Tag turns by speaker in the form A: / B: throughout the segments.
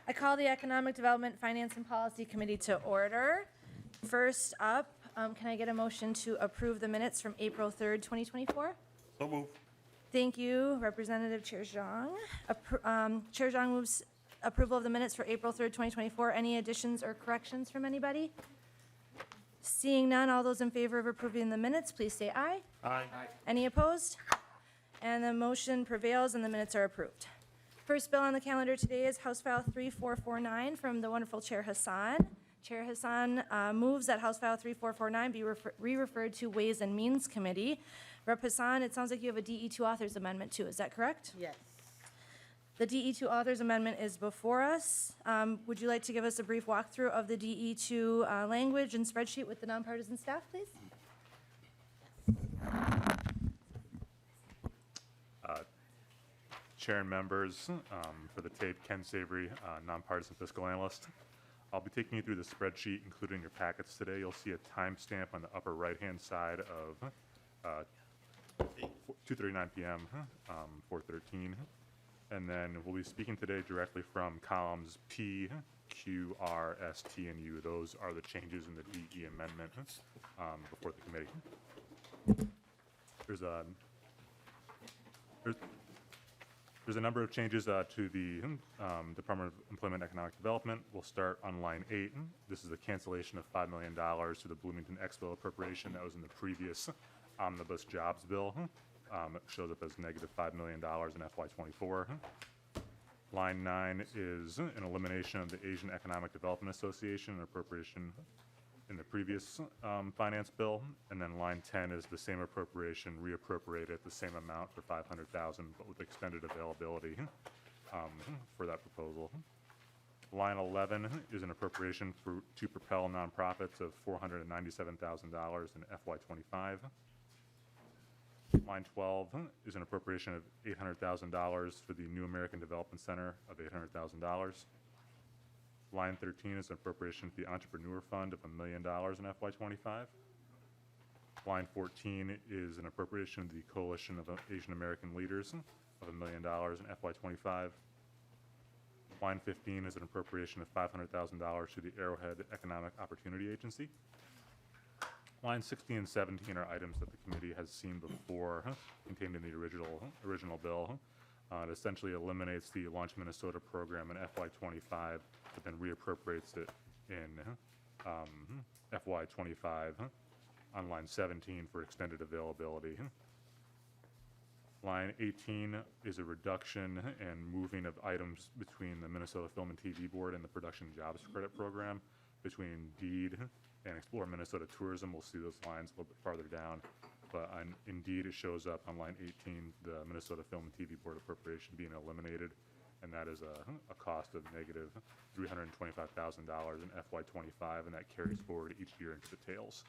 A: I call the Economic Development, Finance, and Policy Committee to order. First up, can I get a motion to approve the minutes from April 3rd, 2024?
B: So move.
A: Thank you, Representative Chair Zhang. Chair Zhang moves approval of the minutes for April 3rd, 2024. Any additions or corrections from anybody? Seeing none, all those in favor of approving the minutes, please say aye.
B: Aye.
A: Any opposed? And the motion prevails and the minutes are approved. First bill on the calendar today is House File 3449 from the wonderful Chair Hassan. Chair Hassan moves that House File 3449 be re-referred to Ways and Means Committee. Rep. Hassan, it sounds like you have a DE2 authors amendment too, is that correct?
C: Yes.
A: The DE2 authors amendment is before us. Would you like to give us a brief walkthrough of the DE2 language and spreadsheet with the nonpartisan staff, please?
B: Chair and members, for the tape, Ken Savory, nonpartisan fiscal analyst. I'll be taking you through the spreadsheet, including your packets today. You'll see a timestamp on the upper right-hand side of 2:39 p.m., 4:13. And then we'll be speaking today directly from columns P, Q, R, S, T, and U. Those are the changes in the DE amendment before the committee. There's a number of changes to the Department of Employment and Economic Development. We'll start on line 8. This is the cancellation of $5 million to the Bloomington Expo appropriation that was in the previous omnibus jobs bill. It shows up as negative $5 million in FY24. Line 9 is an elimination of the Asian Economic Development Association, an appropriation in the previous finance bill. And then line 10 is the same appropriation reappropriated at the same amount for $500,000, but with extended availability for that proposal. Line 11 is an appropriation to propel nonprofits of $497,000 in FY25. Line 12 is an appropriation of $800,000 for the New American Development Center of $800,000. Line 13 is an appropriation to the Entrepreneur Fund of $1 million in FY25. Line 14 is an appropriation to the Coalition of Asian American Leaders of $1 million in FY25. Line 15 is an appropriation of $500,000 to the Arrowhead Economic Opportunity Agency. Line 16 and 17 are items that the committee has seen before, contained in the original bill. It essentially eliminates the Launch Minnesota program in FY25, but then reappropriates it in FY25 on line 17 for extended availability. Line 18 is a reduction and moving of items between the Minnesota Film and TV Board and the Production Jobs Credit Program, between DEED and Explore Minnesota Tourism. We'll see those lines a little bit farther down. But on Indeed, it shows up on line 18, the Minnesota Film and TV Board appropriation being eliminated, and that is a cost of negative $325,000 in FY25, and that carries forward each year into the tails.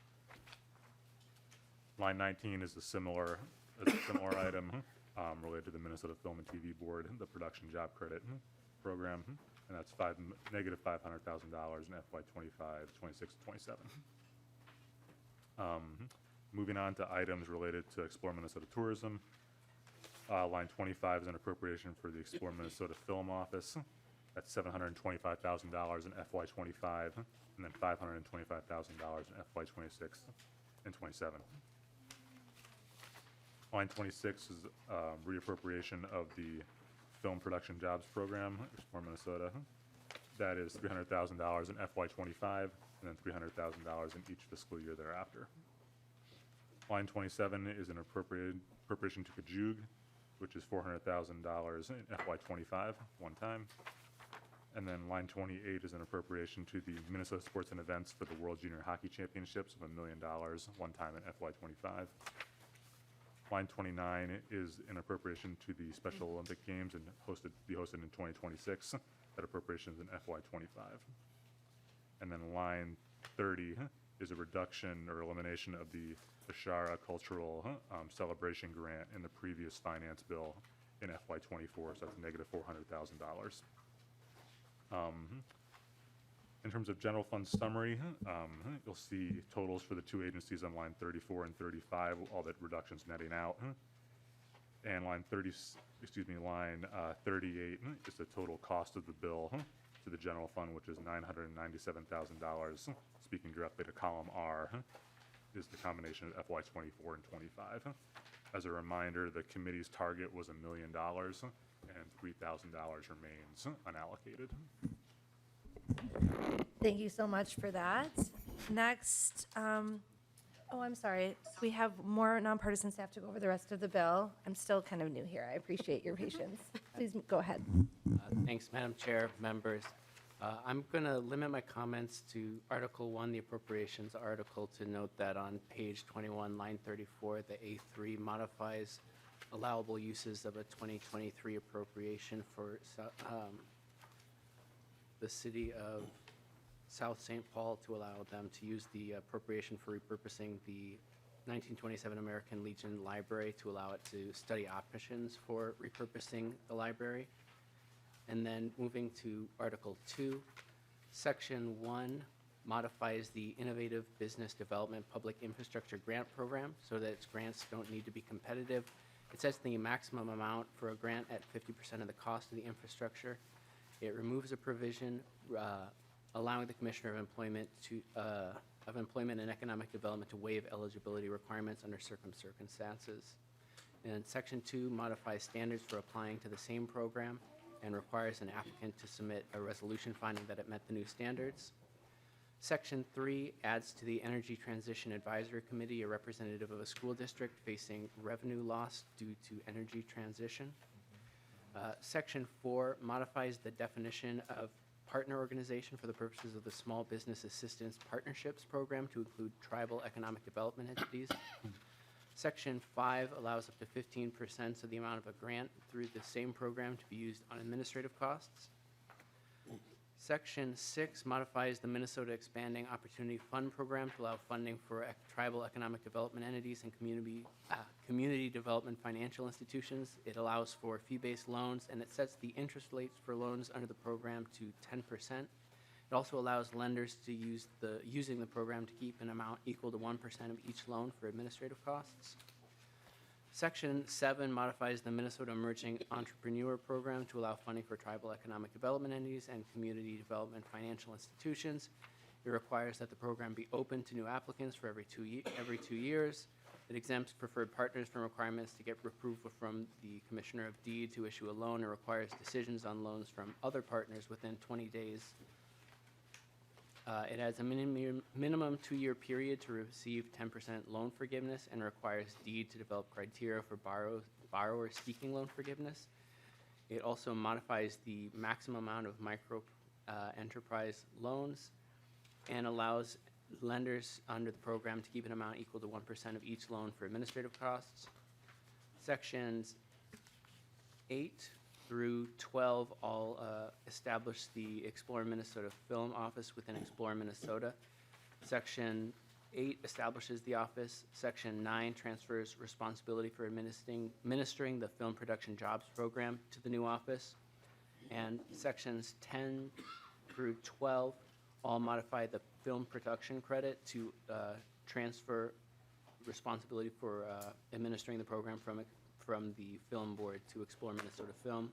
B: Line 19 is a similar item related to the Minnesota Film and TV Board, the Production Job Credit Program, and that's negative $500,000 in FY25, 26, 27. Moving on to items related to Explore Minnesota Tourism. Line 25 is an appropriation for the Explore Minnesota Film Office. That's $725,000 in FY25, and then $525,000 in FY26 and 27. Line 26 is reappropriation of the Film Production Jobs Program, Explore Minnesota. That is $300,000 in FY25, and then $300,000 in each fiscal year thereafter. Line 27 is an appropriation to Kajug, which is $400,000 in FY25, one time. And then line 28 is an appropriation to the Minnesota Sports and Events for the World Junior Hockey Championships of $1 million, one time in FY25. Line 29 is an appropriation to the Special Olympic Games and be hosted in 2026. That appropriation is in FY25. And then line 30 is a reduction or elimination of the Bashara Cultural Celebration Grant in the previous finance bill in FY24, so that's negative $400,000. In terms of general fund summary, you'll see totals for the two agencies on line 34 and 35, all that reductions netting out. And line 38 is the total cost of the bill to the general fund, which is $997,000. Speaking directly to column R, is the combination of FY '24 and '25. As a reminder, the committee's target was $1 million, and $3,000 remains unallocated.
A: Thank you so much for that. Next, oh, I'm sorry. We have more nonpartisan staff to go over the rest of the bill. I'm still kind of new here. I appreciate your patience. Please go ahead.
C: Thanks, Madam Chair, members. I'm going to limit my comments to Article 1, the appropriations article, to note that on page 21, line 34, the A3 modifies allowable uses of a 2023 appropriation for the city of South St. Paul to allow them to use the appropriation for repurposing the 1927 American Legion Library to allow it to study options for repurposing the library. And then moving to Article 2, Section 1 modifies the Innovative Business Development Public Infrastructure Grant Program so that its grants don't need to be competitive. It sets the maximum amount for a grant at 50% of the cost of the infrastructure. It removes a provision allowing the Commissioner of Employment and Economic Development to waive eligibility requirements under certain circumstances. And Section 2 modifies standards for applying to the same program and requires an applicant to submit a resolution finding that it met the new standards. Section 3 adds to the Energy Transition Advisory Committee a representative of a school district facing revenue loss due to energy transition. Section 4 modifies the definition of partner organization for the purposes of the Small Business Assistance Partnerships Program to include tribal economic development entities. Section 5 allows up to 15% of the amount of a grant through the same program to be used on administrative costs. Section 6 modifies the Minnesota Expanding Opportunity Fund Program to allow funding for tribal economic development entities and community development financial institutions. It allows for fee-based loans, and it sets the interest rates for loans under the program to 10%. It also allows lenders to use using the program to keep an amount equal to 1% of each loan for administrative costs. Section 7 modifies the Minnesota Emerging Entrepreneur Program to allow funding for tribal economic development entities and community development financial institutions. It requires that the program be open to new applicants for every 2 years. It exempts preferred partners from requirements to get approval from the Commissioner of Deed to issue a loan. It requires decisions on loans from other partners within 20 days. It has a minimum 2-year period to receive 10% loan forgiveness and requires Deed to develop criteria for borrowers seeking loan forgiveness. It also modifies the maximum amount of micro enterprise loans and allows lenders under the program to keep an amount equal to 1% of each loan for administrative costs. Sections 8 through 12 all establish the Explore Minnesota Film Office within Explore Minnesota. Section 8 establishes the office. Section 9 transfers responsibility for administering the Film Production Jobs Program to the new office. And sections 10 through 12 all modify the film production credit to transfer responsibility for administering the program from the Film Board to Explore Minnesota Film.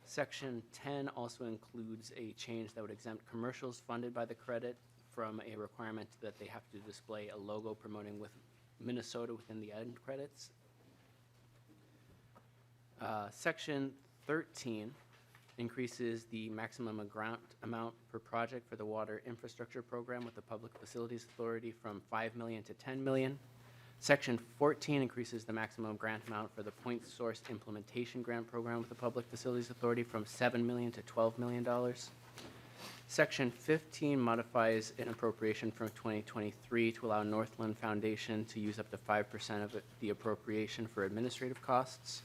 C: Section 10 also includes a change that would exempt commercials funded by the credit from a requirement that they have to display a logo promoting with Minnesota within the end credits. Section 13 increases the maximum grant amount per project for the Water Infrastructure Program with the Public Facilities Authority from $5 million to $10 million. Section 14 increases the maximum grant amount for the Point Source Implementation Grant Program with the Public Facilities Authority from $7 million to $12 million. Section 15 modifies an appropriation from 2023 to allow Northland Foundation to use up to 5% of the appropriation for administrative costs.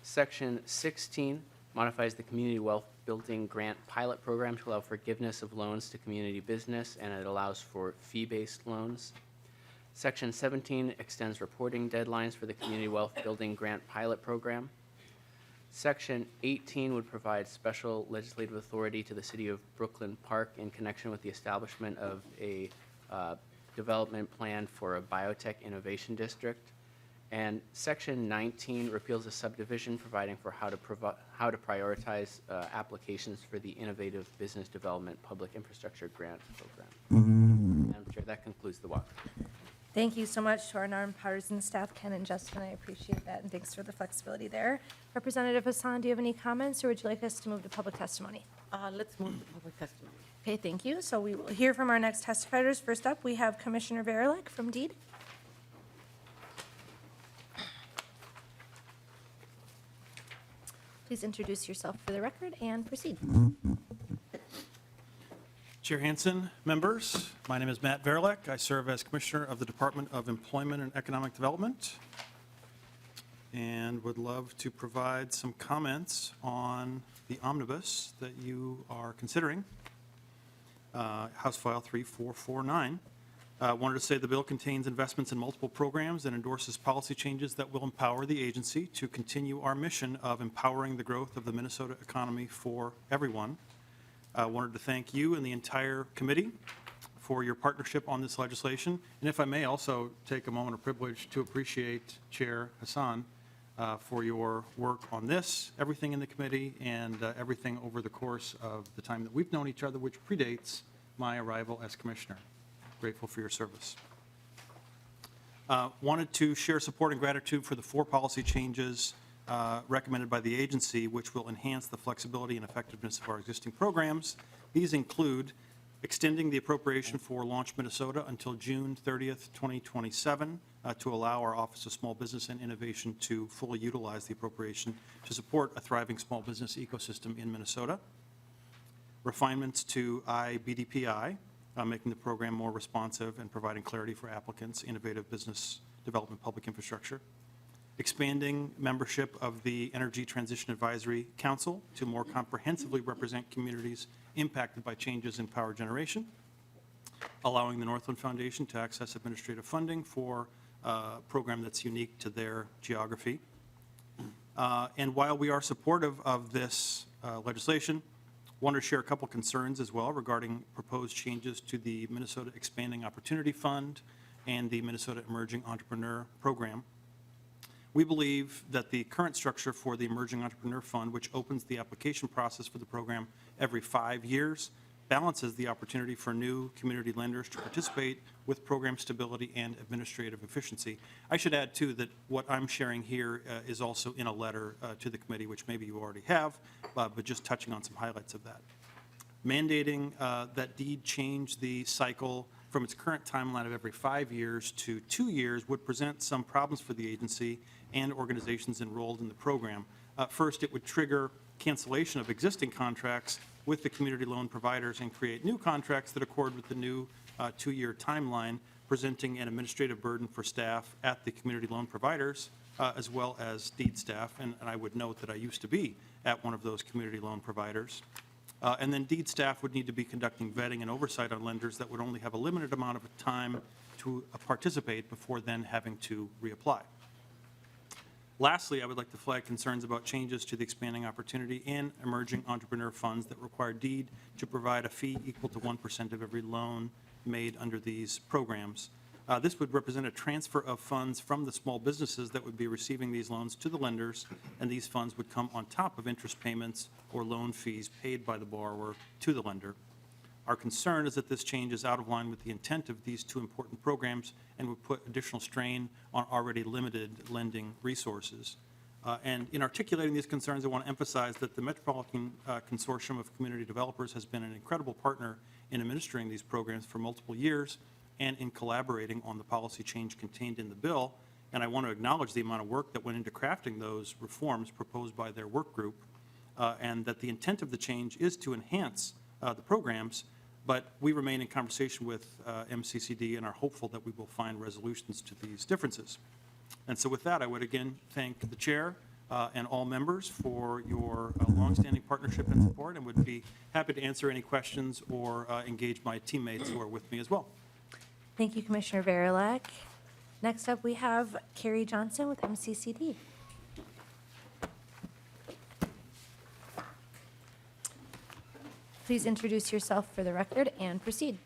C: Section 16 modifies the Community Wealth Building Grant Pilot Program to allow forgiveness of loans to community business, and it allows for fee-based loans. Section 17 extends reporting deadlines for the Community Wealth Building Grant Pilot Program. Section 18 would provide special legislative authority to the City of Brooklyn Park in connection with the establishment of a development plan for a biotech innovation district. And Section 19 repeals a subdivision providing for how to prioritize applications for the Innovative Business Development Public Infrastructure Grant Program. Madam Chair, that concludes the walkthrough.
A: Thank you so much to our nonpartisan staff, Ken and Justin. I appreciate that, and thanks for the flexibility there. Representative Hassan, do you have any comments, or would you like us to move to public testimony?
D: Let's move to public testimony.
A: Okay, thank you. So we will hear from our next testifiers. First up, we have Commissioner Verlick from DEED. Please introduce yourself for the record and proceed.
E: Chair Hansen, members, my name is Matt Verlick. I serve as Commissioner of the Department of Employment and Economic Development and would love to provide some comments on the omnibus that you are considering, House File 3449. Wanted to say the bill contains investments in multiple programs and endorses policy changes that will empower the agency to continue our mission of empowering the growth of the Minnesota economy for everyone. I wanted to thank you and the entire committee for your partnership on this legislation. And if I may also take a moment of privilege to appreciate Chair Hassan for your work on this, everything in the committee, and everything over the course of the time that we've known each other, which predates my arrival as commissioner. Grateful for your service. Wanted to share support and gratitude for the 4 policy changes recommended by the agency, which will enhance the flexibility and effectiveness of our existing programs. These include extending the appropriation for Launch Minnesota until June 30th, 2027, to allow our Office of Small Business and Innovation to fully utilize the appropriation to support a thriving small business ecosystem in Minnesota. Refinements to IBDPI, making the program more responsive and providing clarity for applicants, innovative business development, public infrastructure. Expanding membership of the Energy Transition Advisory Council to more comprehensively represent communities impacted by changes in power generation. Allowing the Northland Foundation to access administrative funding for a program that's unique to their geography. And while we are supportive of this legislation, want to share a couple concerns as well regarding proposed changes to the Minnesota Expanding Opportunity Fund and the Minnesota Emerging Entrepreneur Program. We believe that the current structure for the Emerging Entrepreneur Fund, which opens the application process for the program every 5 years, balances the opportunity for new community lenders to participate with program stability and administrative efficiency. I should add, too, that what I'm sharing here is also in a letter to the committee, which maybe you already have, but just touching on some highlights of that. Mandating that DEED change the cycle from its current timeline of every 5 years to 2 years would present some problems for the agency and organizations enrolled in the program. First, it would trigger cancellation of existing contracts with the community loan providers and create new contracts that accord with the new 2-year timeline, presenting an administrative burden for staff at the community loan providers, as well as DEED staff. And I would note that I used to be at one of those community loan providers. And then DEED staff would need to be conducting vetting and oversight on lenders that would only have a limited amount of time to participate before then having to reapply. Lastly, I would like to flag concerns about changes to the Expanding Opportunity and Emerging Entrepreneur Funds that require DEED to provide a fee equal to 1% of every loan made under these programs. This would represent a transfer of funds from the small businesses that would be receiving these loans to the lenders, and these funds would come on top of interest payments or loan fees paid by the borrower to the lender. Our concern is that this change is out of line with the intent of these 2 important programs and would put additional strain on already limited lending resources. And in articulating these concerns, I want to emphasize that the Metropolitan Consortium of Community Developers has been an incredible partner in administering these programs for multiple years and in collaborating on the policy change contained in the bill. And I want to acknowledge the amount of work that went into crafting those reforms proposed by their work group, and that the intent of the change is to enhance the programs. But we remain in conversation with MCCD and are hopeful that we will find resolutions to these differences. And so with that, I would again thank the chair and all members for your longstanding partnership and support, and would be happy to answer any questions or engage my teammates who are with me as well.
A: Thank you, Commissioner Verlick. Next up, we have Carrie Johnson with MCCD. Please introduce yourself for the record and proceed.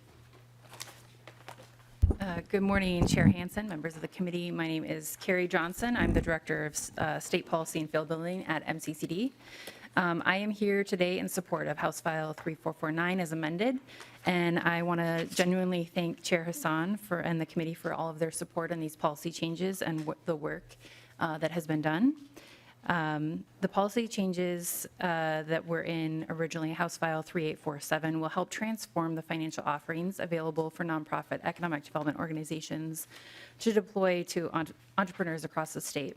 D: Good morning, Chair Hansen, members of the committee. My name is Carrie Johnson. I'm the Director of State Policy and Field Building at MCCD. I am here today in support of House File 3449 as amended, and I want to genuinely thank Chair Hassan and the committee for all of their support on these policy changes and the work that has been done. The policy changes that were in originally House File 3847 will help transform the financial offerings available for nonprofit economic development organizations to deploy to entrepreneurs across the state.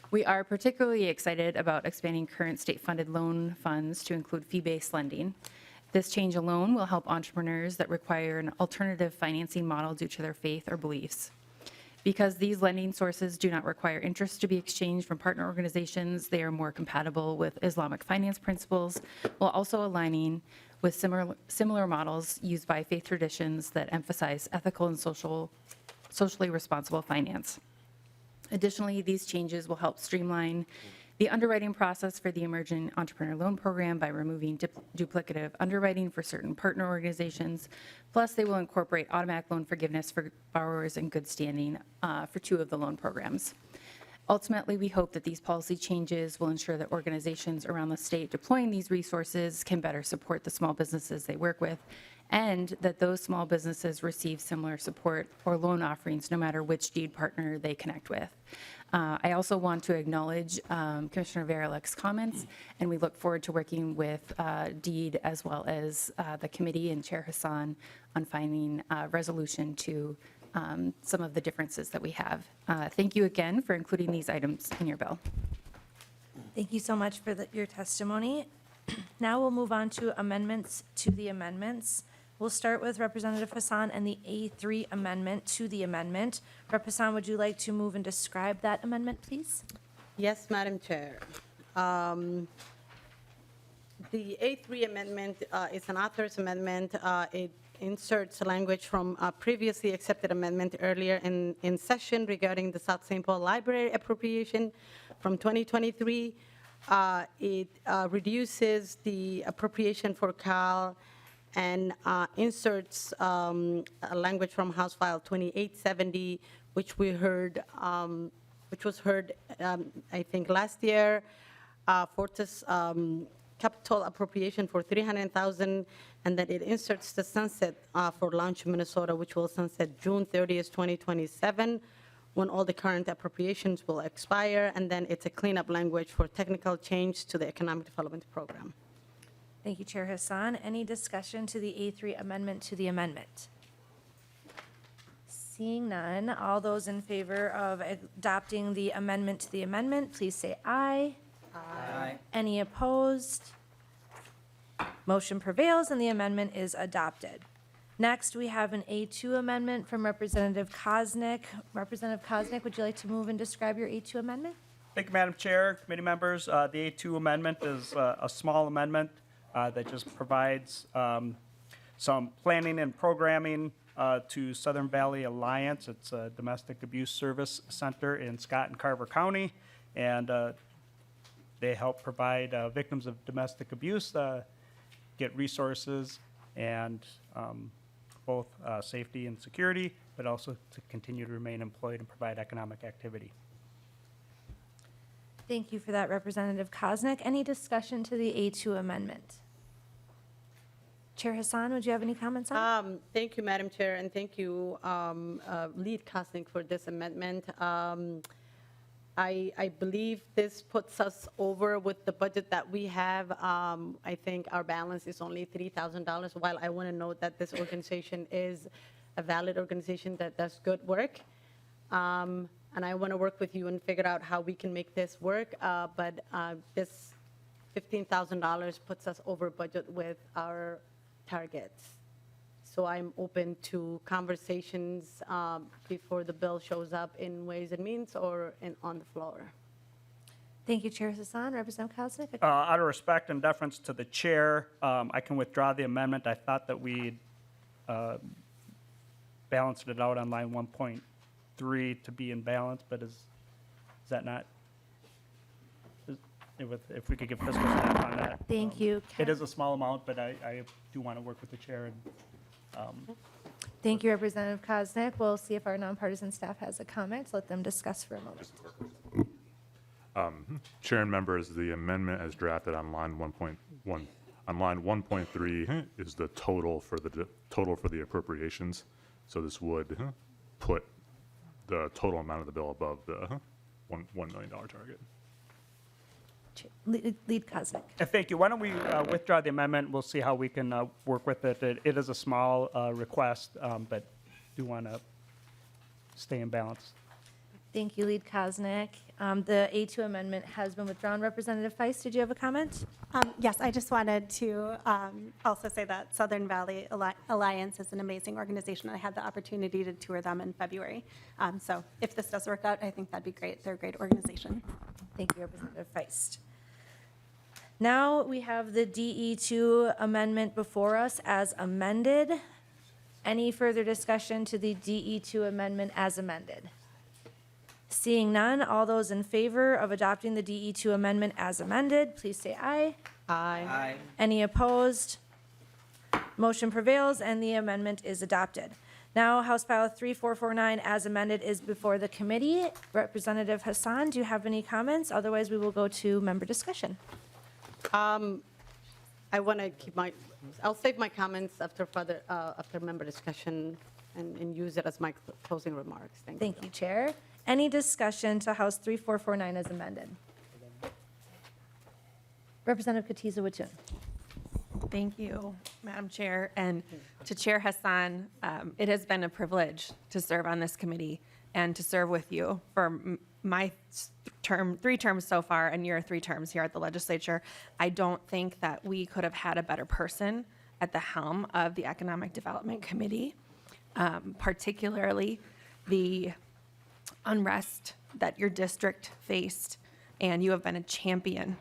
D: We are particularly excited about expanding current state-funded loan funds to include fee-based lending. This change alone will help entrepreneurs that require an alternative financing model due to their faith or beliefs. Because these lending sources do not require interest to be exchanged from partner organizations, they are more compatible with Islamic finance principles, while also aligning with similar models used by faith traditions that emphasize ethical and socially responsible finance. Additionally, these changes will help streamline the underwriting process for the Emerging Entrepreneur Loan Program by removing duplicative underwriting for certain partner organizations. Plus, they will incorporate automatic loan forgiveness for borrowers in good standing for 2 of the loan programs. Ultimately, we hope that these policy changes will ensure that organizations around the state deploying these resources can better support the small businesses they work with, and that those small businesses receive similar support or loan offerings no matter which deed partner they connect with. I also want to acknowledge Commissioner Verilik's comments, and we look forward to working with DEED as well as the committee and Chair Hassan on finding a resolution to some of the differences that we have. Thank you again for including these items in your bill.
A: Thank you so much for your testimony. Now we'll move on to amendments to the amendments. We'll start with Representative Hassan and the A3 amendment to the amendment. Rep. Hassan, would you like to move and describe that amendment, please?
F: Yes, Madam Chair. The A3 amendment is an author's amendment. It inserts language from a previously accepted amendment earlier in session regarding the South St. Paul Library appropriation from 2023. It reduces the appropriation for CAL and inserts a language from House File 2870, which was heard, I think, last year. Fortis capital appropriation for $300,000, and that it inserts the sunset for Launch Minnesota, which will sunset June 30th, 2027, when all the current appropriations will expire, and then it's a cleanup language for technical change to the Economic Development Program.
A: Thank you, Chair Hassan. Any discussion to the A3 amendment to the amendment? Seeing none, all those in favor of adopting the amendment to the amendment, please say aye. Aye. Any opposed? Motion prevails and the amendment is adopted. Next, we have an A2 amendment from Representative Koznick. Representative Koznick, would you like to move and describe your A2 amendment?
G: Thank you, Madam Chair, committee members. The A2 amendment is a small amendment that just provides some planning and programming to Southern Valley Alliance. It's a domestic abuse service center in Scott and Carver County, and they help provide victims of domestic abuse get resources and both safety and security, but also to continue to remain employed and provide economic activity.
A: Thank you for that, Representative Koznick. Any discussion to the A2 amendment? Chair Hassan, would you have any comments on it?
F: Thank you, Madam Chair, and thank you, Lead Koznick, for this amendment. I believe this puts us over with the budget that we have. I think our balance is only $3,000, while I want to note that this organization is a valid organization that does good work. And I want to work with you and figure out how we can make this work. But this $15,000 puts us over budget with our targets. So I'm open to conversations before the bill shows up in Ways and Means or on the floor.
A: Thank you, Chair Hassan. Representative Koznick?
G: Out of respect and deference to the chair, I can withdraw the amendment. I thought that we balanced it out on line 1.3 to be in balance, but is that not? If we could give fiscal staff on that.
A: Thank you.
G: It is a small amount, but I do want to work with the chair and
A: Thank you, Representative Koznick. We'll see if our nonpartisan staff has a comment. Let them discuss for a moment.
B: Chair and members, the amendment as drafted on line 1.1, on line 1.3 is the total for the appropriations. So this would put the total amount of the bill above the $1 million target.
A: Lead Koznick.
G: Thank you. Why don't we withdraw the amendment? We'll see how we can work with it. It is a small request, but do want to stay in balance.
A: Thank you, Lead Koznick. The A2 amendment has been withdrawn. Representative Feist, did you have a comment?
H: Yes, I just wanted to also say that Southern Valley Alliance is an amazing organization. I had the opportunity to tour them in February. So if this does work out, I think that'd be great. They're a great organization.
A: Thank you, Representative Feist. Now we have the DE2 amendment before us as amended. Any further discussion to the DE2 amendment as amended? Seeing none, all those in favor of adopting the DE2 amendment as amended, please say aye.
F: Aye.
A: Any opposed? Motion prevails and the amendment is adopted. Now, House File 3449 as amended is before the committee. Representative Hassan, do you have any comments? Otherwise, we will go to member discussion.
F: I want to I'll save my comments after member discussion and use it as my closing remarks. Thank you.
A: Thank you, Chair. Any discussion to House 3449 as amended? Representative Katiza-Watun.
I: Thank you, Madam Chair. And to Chair Hassan, it has been a privilege to serve on this committee and to serve with you for my term, 3 terms so far, and your 3 terms here at the legislature. I don't think that we could have had a better person at the helm of the Economic Development Committee, particularly the unrest that your district faced, and you have been a champion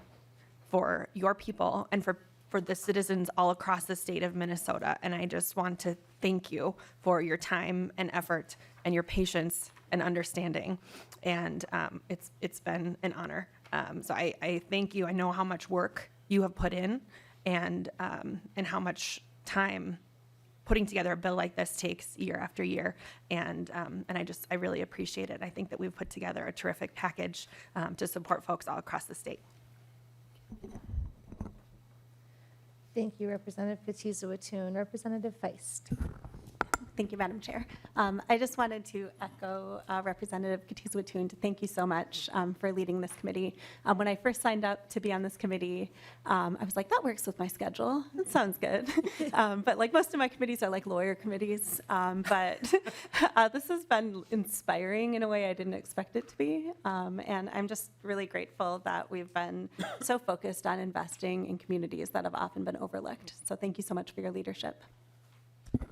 I: for your people and for the citizens all across the state of Minnesota. And I just want to thank you for your time and effort and your patience and understanding. And it's been an honor. So I thank you. I know how much work you have put in and how much time putting together a bill like this takes year after year. And I really appreciate it. I think that we've put together a terrific package to support folks all across the state.
A: Thank you, Representative Katiza-Watun. Representative Feist.
H: Thank you, Madam Chair. I just wanted to echo Representative Katiza-Watun to thank you so much for leading this committee. When I first signed up to be on this committee, I was like, that works with my schedule. That sounds good. But like most of my committees are like lawyer committees. But this has been inspiring in a way I didn't expect it to be. And I'm just really grateful that we've been so focused on investing in communities that have often been overlooked. So thank you so much for your leadership.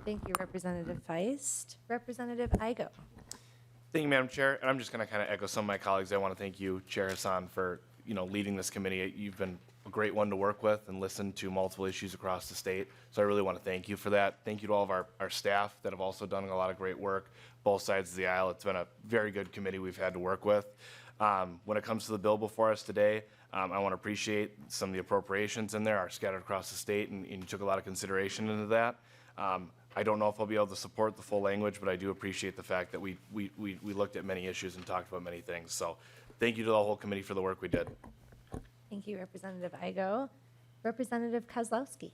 A: Thank you, Representative Feist. Representative Igo.
J: Thank you, Madam Chair. And I'm just going to kind of echo some of my colleagues. I want to thank you, Chair Hassan, for leading this committee. You've been a great one to work with and listen to multiple issues across the state. So I really want to thank you for that. Thank you to all of our staff that have also done a lot of great work, both sides of the aisle. It's been a very good committee we've had to work with. When it comes to the bill before us today, I want to appreciate some of the appropriations in there are scattered across the state, and you took a lot of consideration into that. I don't know if I'll be able to support the full language, but I do appreciate the fact that we looked at many issues and talked about many things. So thank you to the whole committee for the work we did.
A: Thank you, Representative Igo. Representative Kozlowski.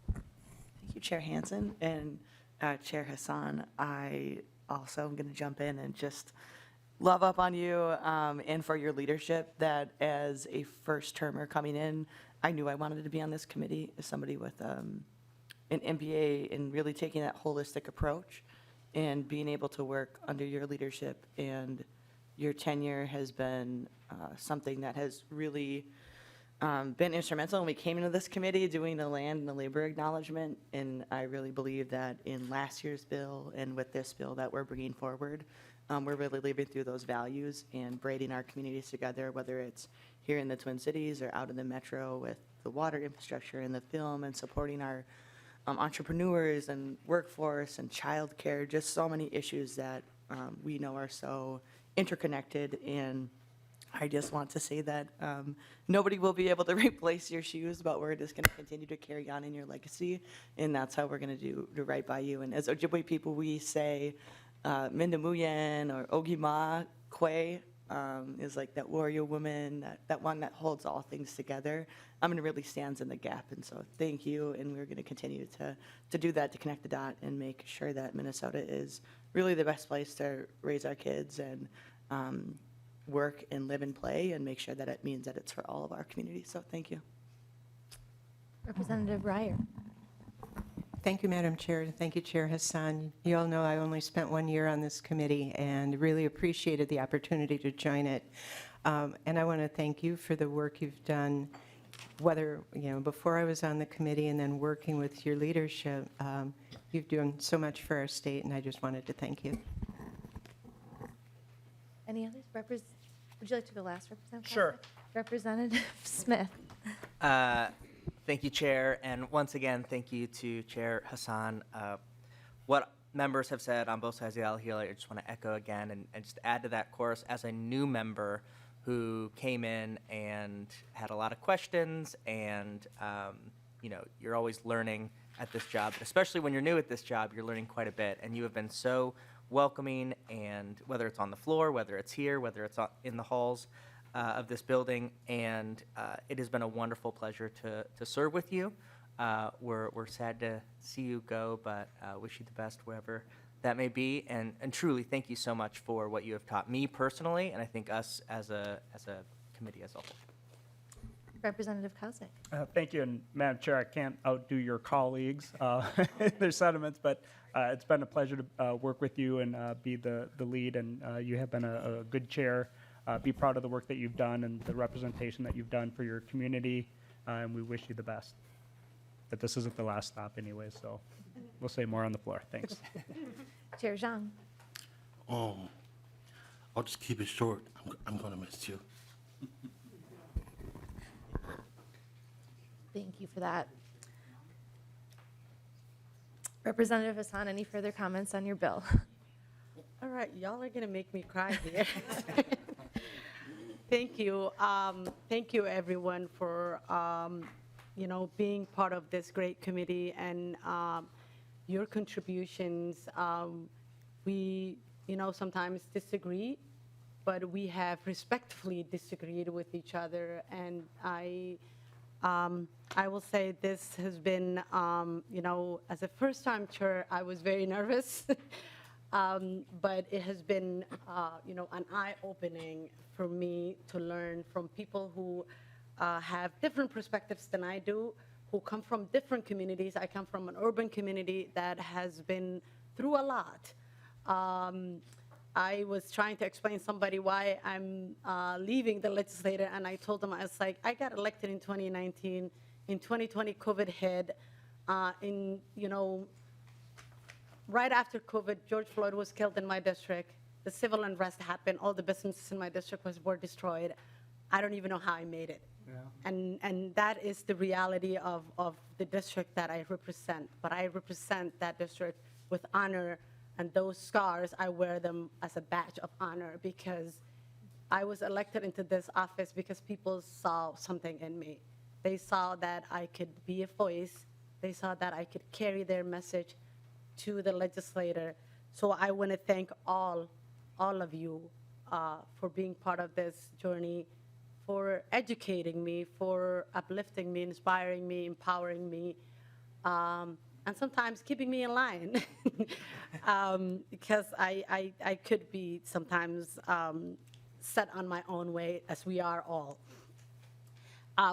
K: Thank you, Chair Hansen and Chair Hassan. I also am going to jump in and just love up on you and for your leadership. That as a first termer coming in, I knew I wanted to be on this committee as somebody with an MBA and really taking that holistic approach and being able to work under your leadership and your tenure has been something that has really been instrumental. And we came into this committee doing the land and the labor acknowledgement, and I really believe that in last year's bill and with this bill that we're bringing forward, we're really living through those values and braiding our communities together, whether it's here in the Twin Cities or out in the metro with the water infrastructure and the film and supporting our entrepreneurs and workforce and childcare, just so many issues that we know are so interconnected. And I just want to say that nobody will be able to replace your shoes, but we're just going to continue to carry on in your legacy, and that's how we're going to do right by you. And as Ojibwe people, we say, Mindamuyen or Ogima Kwe is like that warrior woman, that one that holds all things together. And really stands in the gap. And so thank you, and we're going to continue to do that, to connect the dot and make sure that Minnesota is really the best place to raise our kids and work and live and play, and make sure that it means that it's for all of our community. So thank you.
A: Representative Breyer.
L: Thank you, Madam Chair, and thank you, Chair Hassan. You all know I only spent 1 year on this committee and really appreciated the opportunity to join it. And I want to thank you for the work you've done, whether, before I was on the committee and then working with your leadership. You've done so much for our state, and I just wanted to thank you.
A: Any others? Would you like to go last, Representative?
G: Sure.
A: Representative Smith.
M: Thank you, Chair, and once again, thank you to Chair Hassan. What members have said on both sides of the aisle here, I just want to echo again and just add to that chorus. As a new member who came in and had a lot of questions, and you're always learning at this job, especially when you're new at this job, you're learning quite a bit, and you have been so welcoming, and whether it's on the floor, whether it's here, whether it's in the halls of this building, and it has been a wonderful pleasure to serve with you. We're sad to see you go, but wish you the best wherever that may be, and truly thank you so much for what you have taught me personally, and I think us as a committee as a whole.
A: Representative Kozik.
G: Thank you, and Madam Chair, I can't outdo your colleagues, their sentiments, but it's been a pleasure to work with you and be the lead, and you have been a good chair. Be proud of the work that you've done and the representation that you've done for your community, and we wish you the best. But this isn't the last stop anyway, so we'll say more on the floor. Thanks.
A: Chair Zhang.
N: I'll just keep it short. I'm going to miss you.
A: Thank you for that. Representative Hassan, any further comments on your bill?
F: All right, y'all are going to make me cry here. Thank you. Thank you, everyone, for, being part of this great committee and your contributions. We, sometimes disagree, but we have respectfully disagreed with each other. And I will say this has been, as a first-time chair, I was very nervous. But it has been, an eye-opening for me to learn from people who have different perspectives than I do, who come from different communities. I come from an urban community that has been through a lot. I was trying to explain to somebody why I'm leaving the legislature, and I told them, I was like, I got elected in 2019. In 2020, COVID hit. Right after COVID, George Floyd was killed in my district. The civil unrest happened. All the businesses in my district were destroyed. I don't even know how I made it. Yeah. And that is the reality of the district that I represent. But I represent that district with honor, and those scars, I wear them as a badge of honor, because I was elected into this office because people saw something in me. They saw that I could be a voice. They saw that I could carry their message to the legislator. So I want to thank all of you for being part of this journey, for educating me, for uplifting me, inspiring me, empowering me, and sometimes keeping me in line, because I could be sometimes set on my own way, as we are all.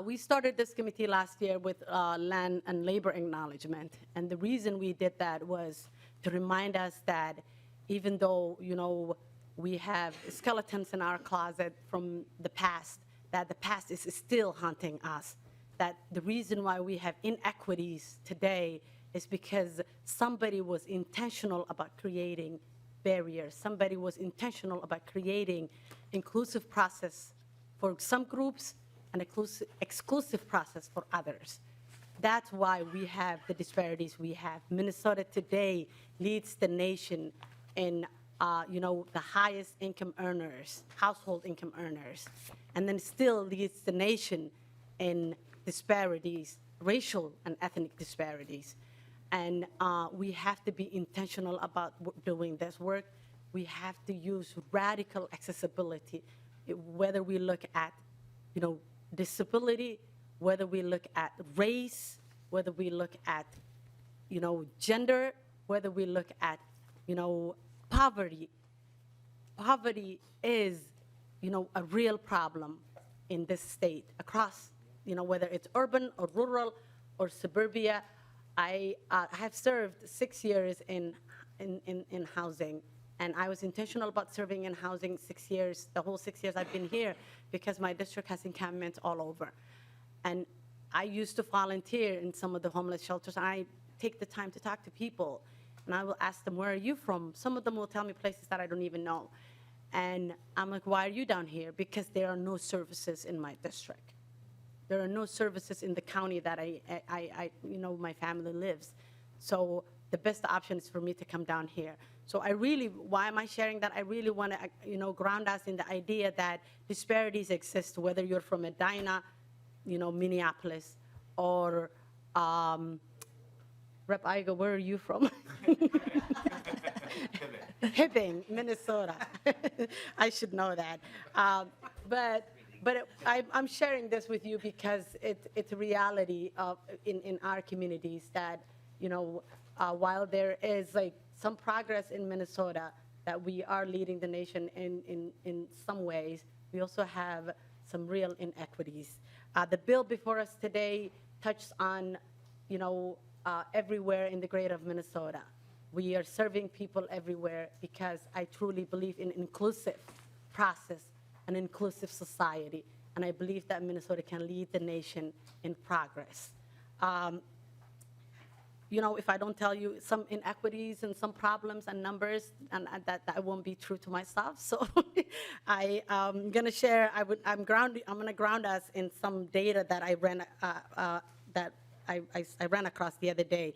F: We started this committee last year with land and labor acknowledgement, and the reason we did that was to remind us that even though, we have skeletons in our closet from the past, that the past is still haunting us, that the reason why we have inequities today is because somebody was intentional about creating barriers. Somebody was intentional about creating inclusive process for some groups and exclusive process for others. That's why we have the disparities we have. Minnesota today leads the nation in the highest income earners, household income earners, and then still leads the nation in disparities, racial and ethnic disparities. And we have to be intentional about doing this work. We have to use radical accessibility, whether we look at, disability, whether we look at race, whether we look at, gender, whether we look at, poverty. Poverty is, a real problem in this state across, whether it's urban or rural or suburbia. I have served 6 years in housing, and I was intentional about serving in housing 6 years, the whole 6 years I've been here, because my district has encampments all over. And I used to volunteer in some of the homeless shelters. I take the time to talk to people, and I will ask them, where are you from? Some of them will tell me places that I don't even know. And I'm like, why are you down here? Because there are no services in my district. There are no services in the county that my family lives. So the best option is for me to come down here. So why am I sharing that? I really want to, ground us in the idea that disparities exist, whether you're from Edina, Minneapolis, or Rep. Igo, where are you from? Hibbing, Minnesota. I should know that. But I'm sharing this with you because it's a reality in our communities that, while there is some progress in Minnesota, that we are leading the nation in some ways, we also have some real inequities. The bill before us today touches on, everywhere in the greater of Minnesota. We are serving people everywhere because I truly believe in inclusive process, an inclusive society, and I believe that Minnesota can lead the nation in progress. If I don't tell you some inequities and some problems and numbers, and that won't be true to myself. So I'm going to share. I'm going to ground us in some data that I ran across the other day.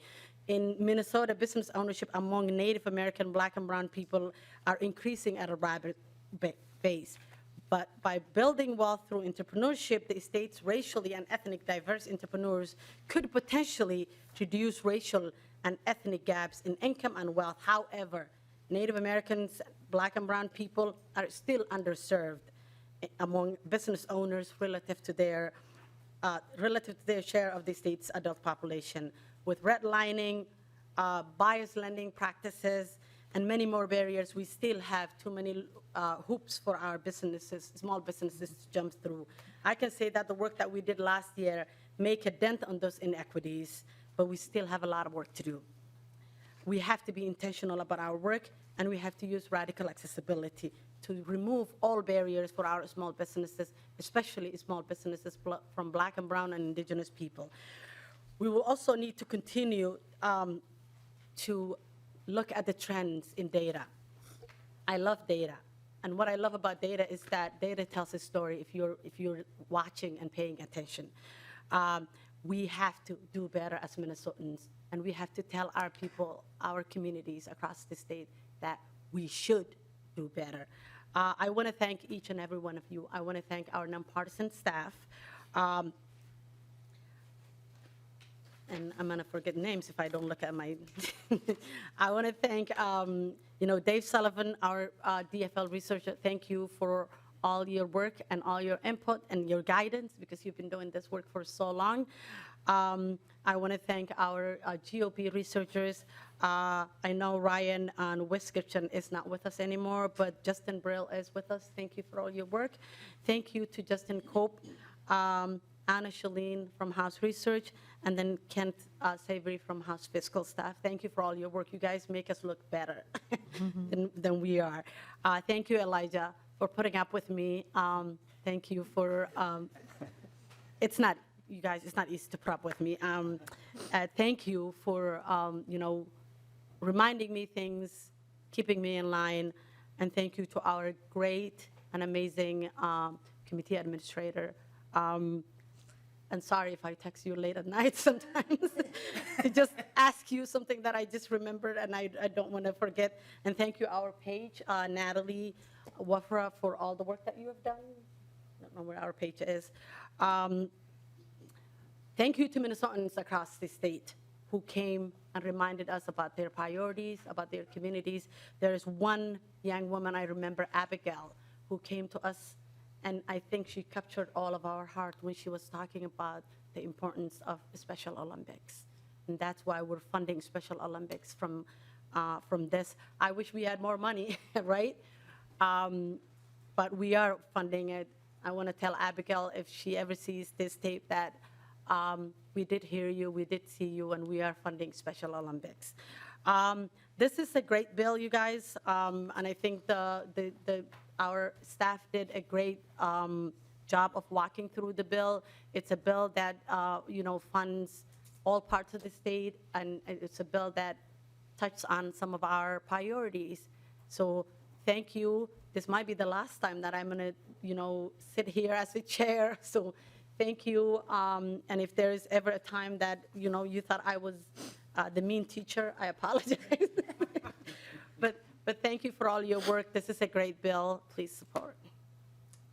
F: In Minnesota, business ownership among Native American, Black, and Brown people are increasing at a rapid pace. But by building wealth through entrepreneurship, the state's racially and ethnic diverse entrepreneurs could potentially reduce racial and ethnic gaps in income and wealth. However, Native Americans, Black and Brown people are still underserved among business owners relative to their share of the state's adult population. With redlining, biased lending practices, and many more barriers, we still have too many hoops for our businesses, small businesses to jump through. I can say that the work that we did last year make a dent on those inequities, but we still have a lot of work to do. We have to be intentional about our work, and we have to use radical accessibility to remove all barriers for our small businesses, especially small businesses from Black and Brown and Indigenous people. We will also need to continue to look at the trends in data. I love data. And what I love about data is that data tells a story if you're watching and paying attention. We have to do better as Minnesotans, and we have to tell our people, our communities across the state that we should do better. I want to thank each and every one of you. I want to thank our nonpartisan staff. And I'm going to forget names if I don't look at my... I want to thank, Dave Sullivan, our DFL researcher. Thank you for all your work and all your input and your guidance, because you've been doing this work for so long. I want to thank our GOP researchers. I know Ryan Wiskirchen is not with us anymore, but Justin Brill is with us. Thank you for all your work. Thank you to Justin Cope, Anna Shalene from House Research, and then Kent Savory from House Fiscal Staff. Thank you for all your work. You guys make us look better than we are. Thank you, Elijah, for putting up with me. Thank you for, it's not, you guys, it's not easy to put up with me. Thank you for, reminding me things, keeping me in line, and thank you to our great and amazing committee administrator. And sorry if I text you late at night sometimes to just ask you something that I just remembered and I don't want to forget. And thank you, our page, Natalie Wafra, for all the work that you have done. I don't know where our page is. Thank you to Minnesotans across the state who came and reminded us about their priorities, about their communities. There is one young woman, I remember, Abigail, who came to us, and I think she captured all of our heart when she was talking about the importance of Special Olympics. And that's why we're funding Special Olympics from this. I wish we had more money, right? But we are funding it. I want to tell Abigail, if she ever sees this tape, that we did hear you, we did see you, and we are funding Special Olympics. This is a great bill, you guys, and I think our staff did a great job of walking through the bill. It's a bill that funds all parts of the state, and it's a bill that touches on some of our priorities. So thank you. This might be the last time that I'm going to sit here as a chair. So thank you. And if there is ever a time that you thought I was the mean teacher, I apologize. But thank you for all your work. This is a great bill. Please support.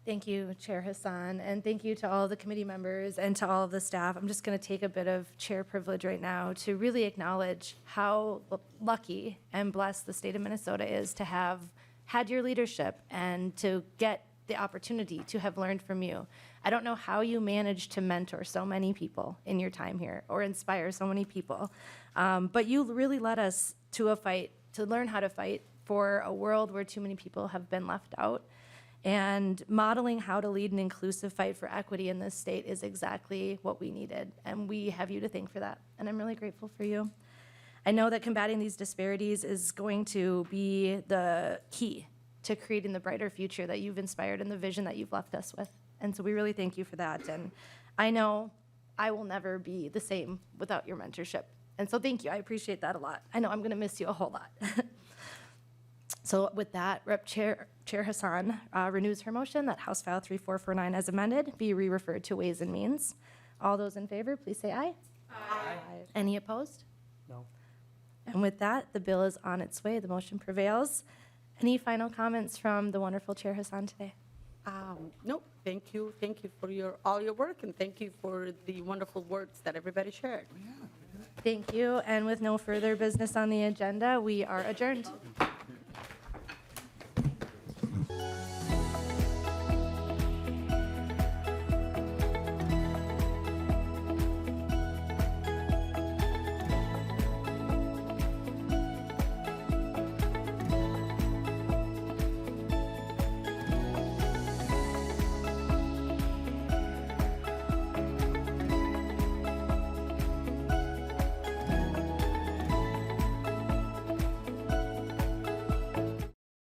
A: Thank you, Chair Hassan, and thank you to all the committee members and to all of the staff. I'm just going to take a bit of chair privilege right now to really acknowledge how lucky and blessed the state of Minnesota is to have had your leadership and to get the opportunity to have learned from you. I don't know how you managed to mentor so many people in your time here or inspire so many people, but you really led us to a fight, to learn how to fight for a world where too many people have been left out. And modeling how to lead an inclusive fight for equity in this state is exactly what we needed. And we have you to thank for that. And I'm really grateful for you. I know that combating these disparities is going to be the key to creating the brighter future that you've inspired and the vision that you've left us with. And so we really thank you for that. And I know I will never be the same without your mentorship. And so thank you. I appreciate that a lot. I know I'm going to miss you a whole lot. So with that, Chair Hassan renews her motion that House File 3449 as amended be re-referred to Ways and Means. All those in favor, please say aye. Aye. Any opposed?
G: No.
A: And with that, the bill is on its way. The motion prevails. Any final comments from the wonderful Chair Hassan today?
F: Nope. Thank you. Thank you for all your work, and thank you for the wonderful words that everybody shared.
A: Thank you. And with no further business on the agenda, we are adjourned.